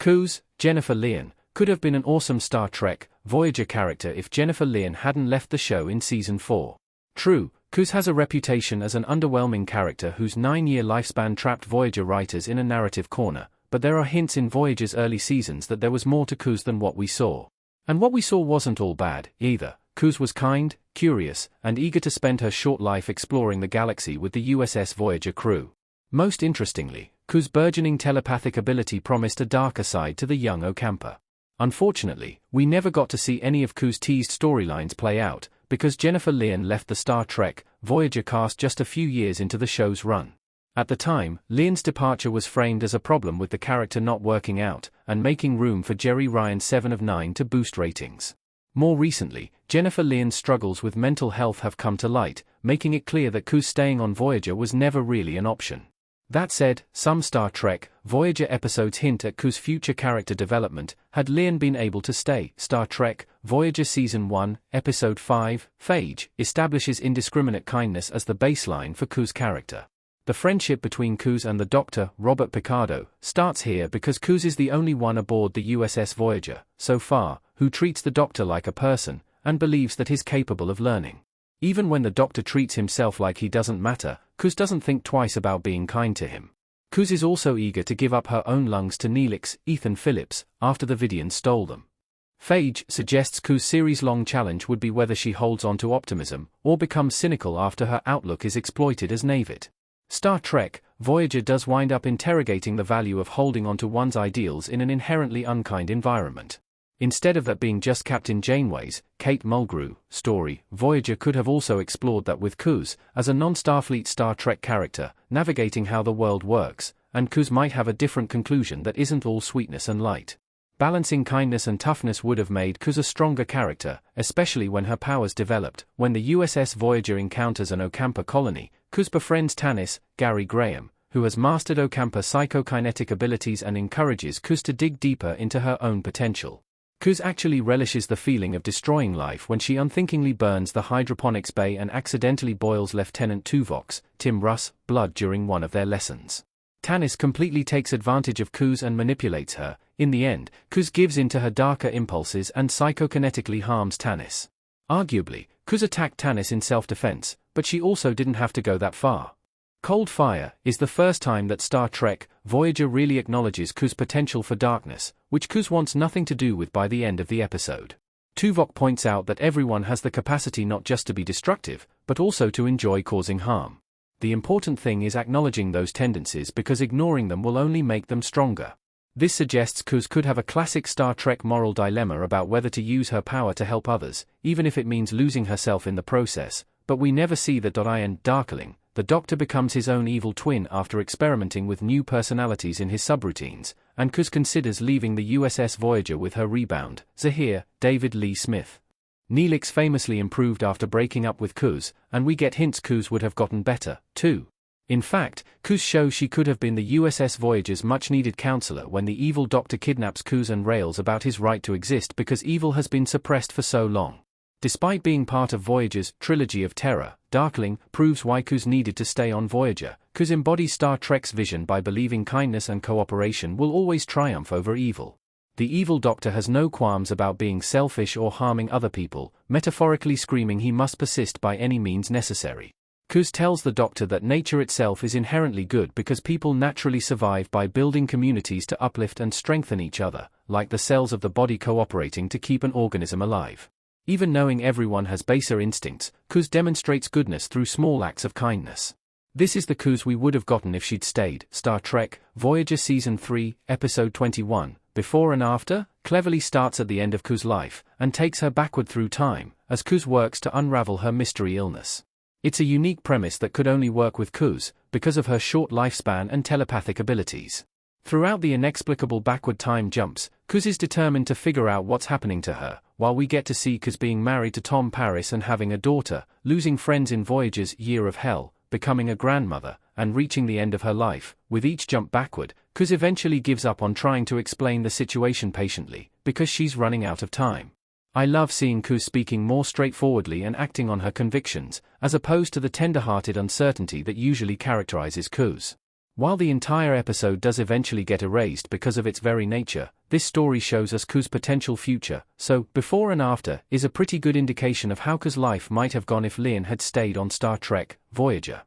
Kuz, Jennifer Lien, could have been an awesome Star Trek, Voyager character if Jennifer Lien hadn't left the show in Season 4. True, Kuz has a reputation as an underwhelming character whose 9-year lifespan trapped Voyager writers in a narrative corner, but there are hints in Voyager's early seasons that there was more to Kuz than what we saw. And what we saw wasn't all bad, either. Kuz was kind, curious, and eager to spend her short life exploring the galaxy with the USS Voyager crew. Most interestingly, Kuz's burgeoning telepathic ability promised a darker side to the young Ocampa. Unfortunately, we never got to see any of Kuz's teased storylines play out, because Jennifer Lien left the Star Trek, Voyager cast just a few years into the show's run. At the time, Lien's departure was framed as a problem with the character not working out, and making room for Jerry Ryan's 7 of 9 to boost ratings. More recently, Jennifer Lien's struggles with mental health have come to light, making it clear that Kuz staying on Voyager was never really an option. That said, some Star Trek, Voyager episodes hint at Kuz's future character development. Had Lien been able to stay. Star Trek, Voyager Season 1, Episode 5, Phage, establishes indiscriminate kindness as the baseline for Kuz's character. The friendship between Kuz and the Doctor, Robert Picardo, starts here because Kuz is the only one aboard the USS Voyager, so far, who treats the Doctor like a person, and believes that he's capable of learning. Even when the Doctor treats himself like he doesn't matter, Kuz doesn't think twice about being kind to him. Kuz is also eager to give up her own lungs to Neelix, Ethan Phillips, after the Vidians stole them. Phage suggests Kuz's series-long challenge would be whether she holds on to optimism, or becomes cynical after her outlook is exploited as Navit. Star Trek, Voyager does wind up interrogating the value of holding on to one's ideals in an inherently unkind environment. Instead of that being just Captain Janeway's, Kate Mulgrew, story, Voyager could have also explored that with Kuz, as a non-Starfleet Star Trek character, navigating how the world works, and Kuz might have a different conclusion that isn't all sweetness and light. Balancing kindness and toughness would have made Kuz a stronger character, especially when her powers developed. When the USS Voyager encounters an Ocampa colony, Kuz befriends Tanis, Gary Graham, who has mastered Ocampa psychokinetic abilities and encourages Kuz to dig deeper into her own potential. Kuz actually relishes the feeling of destroying life when she unthinkingly burns the hydroponics bay and accidentally boils Lieutenant Tuvok's, Tim Russ, blood during one of their lessons. Tanis completely takes advantage of Kuz and manipulates her. In the end, Kuz gives in to her darker impulses and psychokinetically harms Tanis. Arguably, Kuz attacked Tanis in self-defense, but she also didn't have to go that far. Cold Fire is the first time that Star Trek, Voyager really acknowledges Kuz's potential for darkness, which Kuz wants nothing to do with by the end of the episode. Tuvok points out that everyone has the capacity not just to be destructive, but also to enjoy causing harm. The important thing is acknowledging those tendencies because ignoring them will only make them stronger. This suggests Kuz could have a classic Star Trek moral dilemma about whether to use her power to help others, even if it means losing herself in the process, but we never see that. Darkling. The Doctor becomes his own evil twin after experimenting with new personalities in his subroutines, and Kuz considers leaving the USS Voyager with her rebound, Zahir, David Lee Smith. Neelix famously improved after breaking up with Kuz, and we get hints Kuz would have gotten better, too. In fact, Kuz shows she could have been the USS Voyager's much-needed counselor when the evil Doctor kidnaps Kuz and rails about his right to exist because evil has been suppressed for so long. Despite being part of Voyager's trilogy of terror, Darkling proves why Kuz needed to stay on Voyager. Kuz embodies Star Trek's vision by believing kindness and cooperation will always triumph over evil. The evil Doctor has no qualms about being selfish or harming other people, metaphorically screaming he must persist by any means necessary. Kuz tells the Doctor that nature itself is inherently good because people naturally survive by building communities to uplift and strengthen each other, like the cells of the body cooperating to keep an organism alive. Even knowing everyone has baser instincts, Kuz demonstrates goodness through small acts of kindness. This is the Kuz we would have gotten if she'd stayed. Star Trek, Voyager Season 3, Episode 21, Before and After, cleverly starts at the end of Kuz's life, and takes her backward through time, as Kuz works to unravel her mystery illness. It's a unique premise that could only work with Kuz, because of her short lifespan and telepathic abilities. Throughout the inexplicable backward time jumps, Kuz is determined to figure out what's happening to her, while we get to see Kuz being married to Tom Paris and having a daughter, losing friends in Voyager's Year of Hell, becoming a grandmother, and reaching the end of her life. With each jump backward, Kuz eventually gives up on trying to explain the situation patiently, because she's running out of time. I love seeing Kuz speaking more straightforwardly and acting on her convictions, as opposed to the tender-hearted uncertainty that usually characterizes Kuz. While the entire episode does eventually get erased because of its very nature, this story shows us Q's potential future, so, before and after, is a pretty good indication of how Q's life might have gone if Lien had stayed on Star Trek, Voyager.